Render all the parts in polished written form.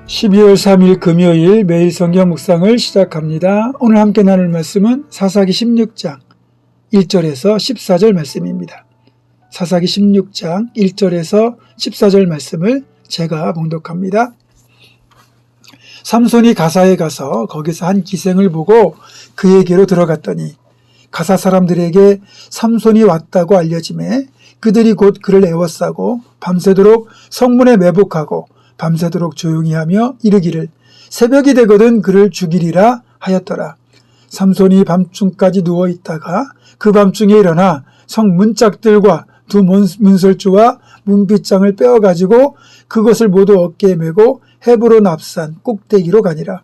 12월 3일 금요일 매일 성경 묵상을 시작합니다. 오늘 함께 나눌 말씀은 사사기 16장 1절에서 14절 말씀입니다. 사사기 16장 1절에서 14절 말씀을 제가 봉독합니다. 삼손이 가사에 가서 거기서 한 기생을 보고 그에게로 들어갔더니 가사 사람들에게 삼손이 왔다고 알려지매 그들이 곧 그를 애워싸고 밤새도록 성문에 매복하고 밤새도록 조용히 하며 이르기를 새벽이 되거든 그를 죽이리라 하였더라. 삼손이 밤중까지 누워있다가 그 밤중에 일어나 성 문짝들과 두 문설주와 문빗장을 빼어가지고 그것을 모두 어깨에 메고 헤브론 앞산 꼭대기로 가니라.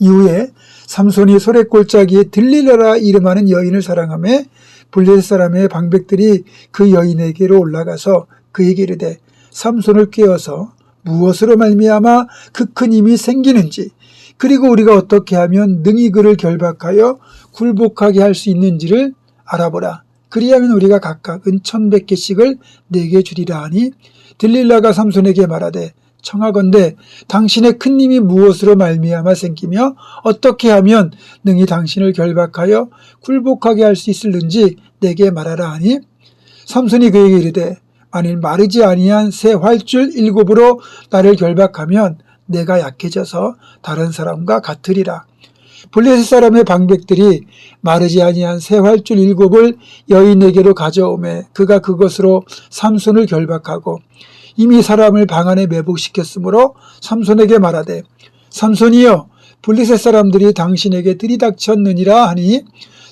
이후에 삼손이 소래골짜기에 들릴라라 이름하는 여인을 사랑하며 블레셋 사람의 방백들이 그 여인에게로 올라가서 그에게 이르되 삼손을 꾀어서 무엇으로 말미암아 그 큰 힘이 생기는지 그리고 우리가 어떻게 하면 능히 그를 결박하여 굴복하게 할 수 있는지를 알아보라. 그리하면 우리가 각각 은 1,100개씩을 내게 주리라 하니 들릴라가 삼손에게 말하되 청하건대 당신의 큰 힘이 무엇으로 말미암아 생기며 어떻게 하면 능히 당신을 결박하여 굴복하게 할 수 있을는지 내게 말하라 하니 삼손이 그에게 이르되 만일 마르지 아니한 새 활줄 7으로 나를 결박하면 내가 약해져서 다른 사람과 같으리라. 블레셋 사람의 방백들이 마르지 아니한 새 활줄 7을 여인에게로 가져오매 그가 그것으로 삼손을 결박하고 이미 사람을 방 안에 매복시켰으므로 삼손에게 말하되 삼손이여 블레셋 사람들이 당신에게 들이닥쳤느니라 하니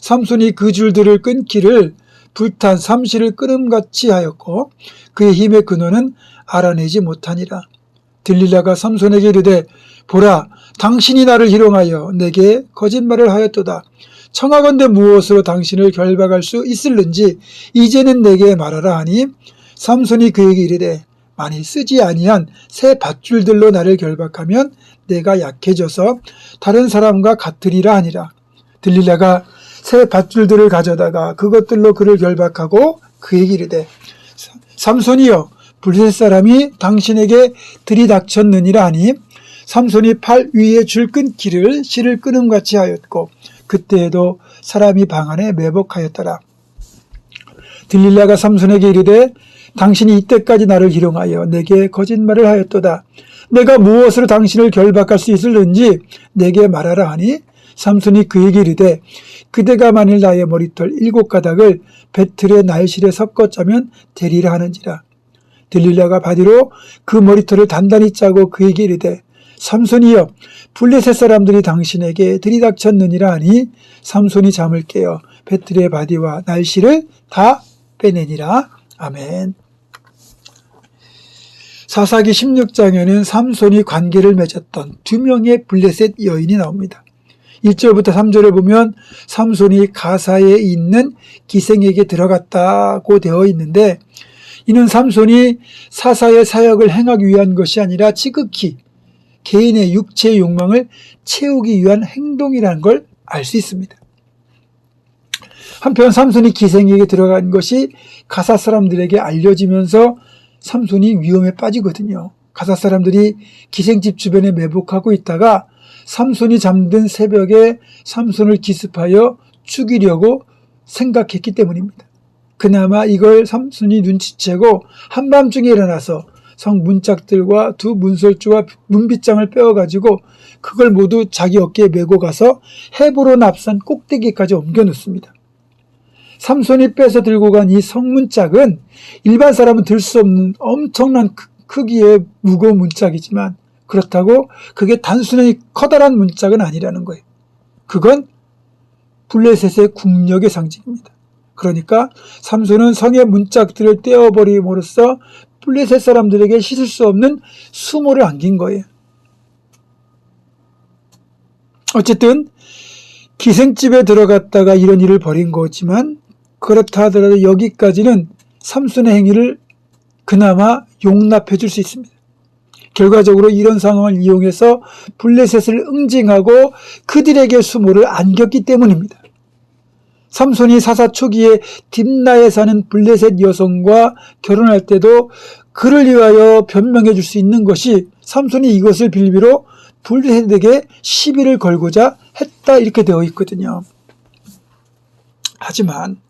삼손이 그 줄들을 끊기를 불탄 삼시를 끄름같이 하였고 그의 힘의 근원은 알아내지 못하니라. 들릴라가 삼손에게 이르되 보라 당신이 나를 희롱하여 내게 거짓말을 하였도다. 청하건대 무엇으로 당신을 결박할 수 있을는지 이제는 내게 말하라 하니 삼손이 그에게 이르되 만일 쓰지 아니한 새 밧줄들로 나를 결박하면 내가 약해져서 다른 사람과 같으리라 하니라. 들릴라가 새 밧줄들을 가져다가 그것들로 그를 결박하고 그에게 이르되 삼손이여 블레셋 사람이 당신에게 들이닥쳤느니라 하니 삼손이 팔 위에 줄 끊기를 실을 끊음같이 하였고 그때에도 사람이 방 안에 매복하였더라. 들릴라가 삼손에게 이르되 당신이 이때까지 나를 희롱하여 내게 거짓말을 하였도다. 내가 무엇으로 당신을 결박할 수 있을는지 내게 말하라 하니 삼손이 그에게 이르되 그대가 만일 나의 머리털 7가닥을 배틀의 날실에 섞어 짜면 되리라 하는지라. 들릴라가 바디로 그 머리털을 단단히 짜고 그에게 이르되 삼손이여 블레셋 사람들이 당신에게 들이닥쳤느니라 하니 삼손이 잠을 깨어 배틀의 바디와 날실을 다 빼내니라. 아멘. 사사기 16장에는 삼손이 관계를 맺었던 2명의 블레셋 여인이 나옵니다. 1절부터 3절에 보면 삼손이 가사에 있는 기생에게 들어갔다고 되어 있는데 이는 삼손이 사사의 사역을 행하기 위한 것이 아니라 지극히 개인의 육체의 욕망을 채우기 위한 행동이라는 걸 알 수 있습니다. 한편 삼손이 기생에게 들어간 것이 가사 사람들에게 알려지면서 삼손이 위험에 빠지거든요. 가사 사람들이 기생집 주변에 매복하고 있다가 삼손이 잠든 새벽에 삼손을 기습하여 죽이려고 생각했기 때문입니다. 그나마 이걸 삼손이 눈치채고 한밤중에 일어나서 성 문짝들과 두 문설주와 문빗장을 빼어가지고 그걸 모두 자기 어깨에 메고 가서 헤브론 앞산 꼭대기까지 옮겨 놓습니다. 삼손이 빼서 들고 간 이 성문짝은 일반 사람은 들 수 없는 엄청난 크기의 무거운 문짝이지만 그렇다고 그게 단순히 커다란 문짝은 아니라는 거예요. 그건 블레셋의 국력의 상징입니다. 그러니까 삼손은 성의 문짝들을 떼어버림으로써 블레셋 사람들에게 씻을 수 없는 수모를 안긴 거예요. 어쨌든 기생집에 들어갔다가 이런 일을 벌인 거지만 그렇다 하더라도 여기까지는 삼손의 행위를 그나마 용납해 줄 수 있습니다. 결과적으로 이런 상황을 이용해서 블레셋을 응징하고 그들에게 수모를 안겼기 때문입니다. 삼손이 사사 초기에 딥나에 사는 블레셋 여성과 결혼할 때도 그를 위하여 변명해 줄 수 있는 것이 삼손이 이것을 빌미로 블레셋에게 시비를 걸고자 했다 이렇게 되어 있거든요. 하지만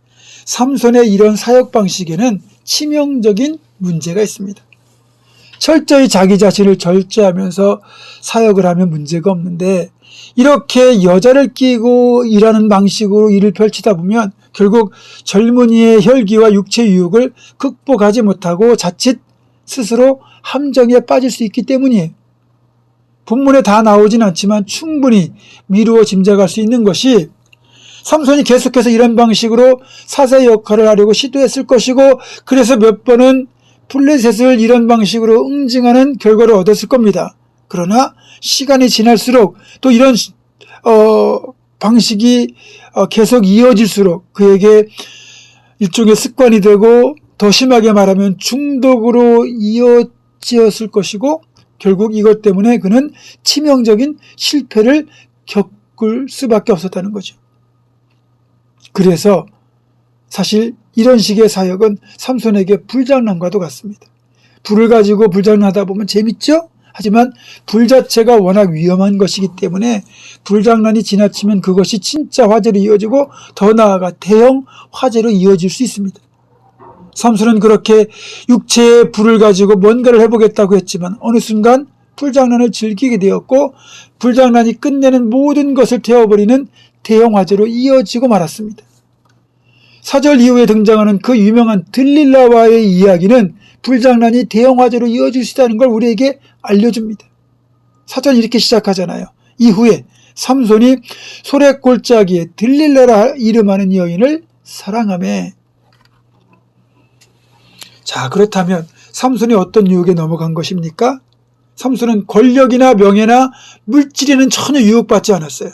삼손의 이런 사역 방식에는 치명적인 문제가 있습니다. 철저히 자기 자신을 절제하면서 사역을 하면 문제가 없는데 이렇게 여자를 끼고 일하는 방식으로 일을 펼치다 보면 결국 젊은이의 혈기와 육체 유혹을 극복하지 못하고 자칫 스스로 함정에 빠질 수 있기 때문이에요. 본문에 다 나오진 않지만 충분히 미루어 짐작할 수 있는 것이 삼손이 계속해서 이런 방식으로 사세 역할을 하려고 시도했을 것이고 그래서 몇 번은 블레셋을 이런 방식으로 응징하는 결과를 얻었을 겁니다. 그러나 시간이 지날수록 또 이런 방식이 계속 이어질수록 그에게 일종의 습관이 되고 더 심하게 말하면 중독으로 이어지었을 것이고 결국 이것 때문에 그는 치명적인 실패를 겪을 수밖에 없었다는 거죠. 그래서 사실 이런 식의 사역은 삼손에게 불장난과도 같습니다. 불을 가지고 불장난하다 보면 재밌죠? 하지만 불 자체가 워낙 위험한 것이기 때문에 불장난이 지나치면 그것이 진짜 화재로 이어지고 더 나아가 대형 화재로 이어질 수 있습니다. 삼손은 그렇게 육체의 불을 가지고 뭔가를 해보겠다고 했지만 어느 순간 불장난을 즐기게 되었고 불장난이 끝내는 모든 것을 태워버리는 대형 화재로 이어지고 말았습니다. 4절 이후에 등장하는 그 유명한 들릴라와의 이야기는 불장난이 대형 화재로 이어질 수 있다는 걸 우리에게 알려줍니다. 4절 이렇게 시작하잖아요. 이후에 삼손이 소래골짜기에 들릴라라 이름하는 여인을 사랑하며. 자, 그렇다면 삼손이 어떤 유혹에 넘어간 것입니까? 삼손은 권력이나 명예나 물질에는 전혀 유혹받지 않았어요.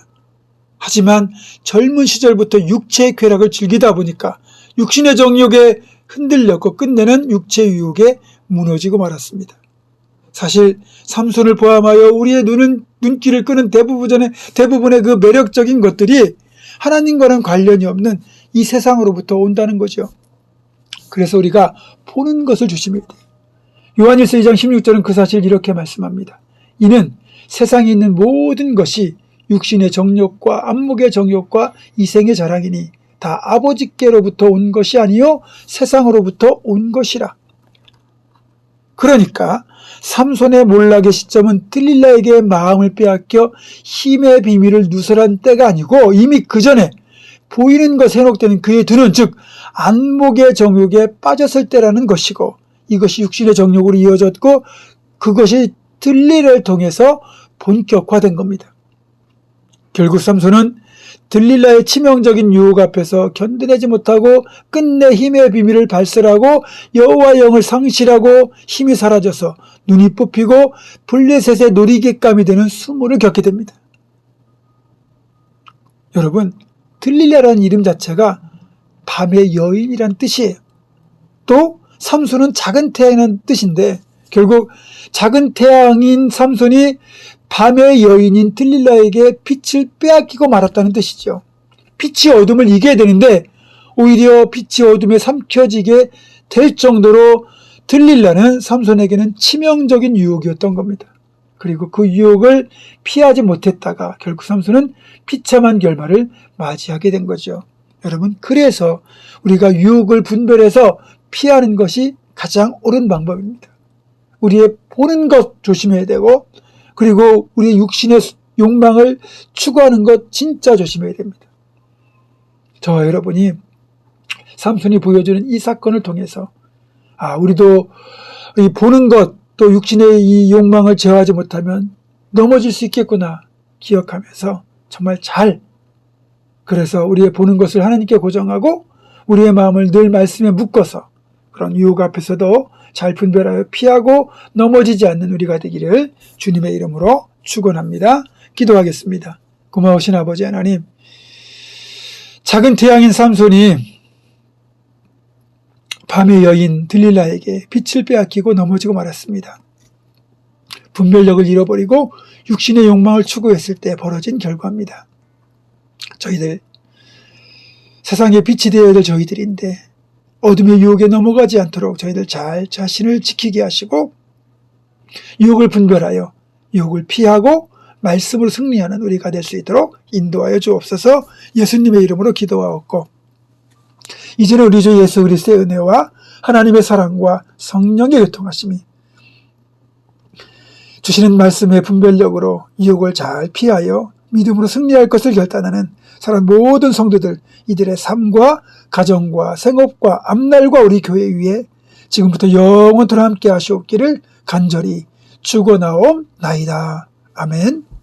하지만 젊은 시절부터 육체의 쾌락을 즐기다 보니까 육신의 정욕에 흔들렸고 끝내는 육체의 유혹에 무너지고 말았습니다. 사실 삼손을 포함하여 우리의 눈길을 끄는 대부분의 그 매력적인 것들이 하나님과는 관련이 없는 이 세상으로부터 온다는 거죠. 그래서 우리가 보는 것을 조심해야 돼요. 요한일서 2장 16절은 그 사실을 이렇게 말씀합니다. 이는 세상에 있는 모든 것이 육신의 정욕과 안목의 정욕과 이생의 자랑이니 다 아버지께로부터 온 것이 아니요 세상으로부터 온 것이라. 그러니까 삼손의 몰락의 시점은 들릴라에게 마음을 빼앗겨 힘의 비밀을 누설한 때가 아니고 이미 그 전에 보이는 것에 현혹되는 그의 두 눈, 즉 안목의 정욕에 빠졌을 때라는 것이고 이것이 육신의 정욕으로 이어졌고 그것이 들릴라를 통해서 본격화된 겁니다. 결국 삼손은 들릴라의 치명적인 유혹 앞에서 견뎌내지 못하고 끝내 힘의 비밀을 발설하고 여호와의 영을 상실하고 힘이 사라져서 눈이 뽑히고 블레셋의 놀이객감이 되는 수모를 겪게 됩니다. 여러분, 들릴라라는 이름 자체가 밤의 여인이란 뜻이에요. 또 삼손은 작은 태양이라는 뜻인데 결국 작은 태양인 삼손이 밤의 여인인 들릴라에게 빛을 빼앗기고 말았다는 뜻이죠. 빛이 어둠을 이겨야 되는데 오히려 빛이 어둠에 삼켜지게 될 정도로 들릴라는 삼손에게는 치명적인 유혹이었던 겁니다. 그리고 그 유혹을 피하지 못했다가 결국 삼손은 비참한 결말을 맞이하게 된 거죠. 여러분, 그래서 우리가 유혹을 분별해서 피하는 것이 가장 옳은 방법입니다. 우리의 보는 것 조심해야 되고 그리고 우리의 육신의 욕망을 추구하는 것 진짜 조심해야 됩니다. 저와 여러분이 삼손이 보여주는 이 사건을 통해서 우리도 이 보는 것 또 육신의 이 욕망을 제어하지 못하면 넘어질 수 있겠구나 기억하면서 정말 그래서 우리의 보는 것을 하나님께 고정하고 우리의 마음을 늘 말씀에 묶어서 그런 유혹 앞에서도 잘 분별하여 피하고 넘어지지 않는 우리가 되기를 주님의 이름으로 축원합니다. 기도하겠습니다. 고마우신 아버지 하나님, 작은 태양인 삼손이 밤의 여인 들릴라에게 빛을 빼앗기고 넘어지고 말았습니다. 분별력을 잃어버리고 육신의 욕망을 추구했을 때 벌어진 결과입니다. 저희들 세상에 빛이 되어야 될 저희들인데 어둠의 유혹에 넘어가지 않도록 저희들 잘 자신을 지키게 하시고 유혹을 분별하여 유혹을 피하고 말씀으로 승리하는 우리가 될 수 있도록 인도하여 주옵소서. 예수님의 이름으로 기도하옵고, 이제는 우리 주 예수 그리스도의 은혜와 하나님의 사랑과 성령의 교통하심이 주시는 말씀의 분별력으로 유혹을 잘 피하여 믿음으로 승리할 것을 결단하는 사랑 모든 성도들, 이들의 삶과 가정과 생업과 앞날과 우리 교회 위에 지금부터 영원토록 함께 하시옵기를 간절히 축원하옵나이다. 아멘.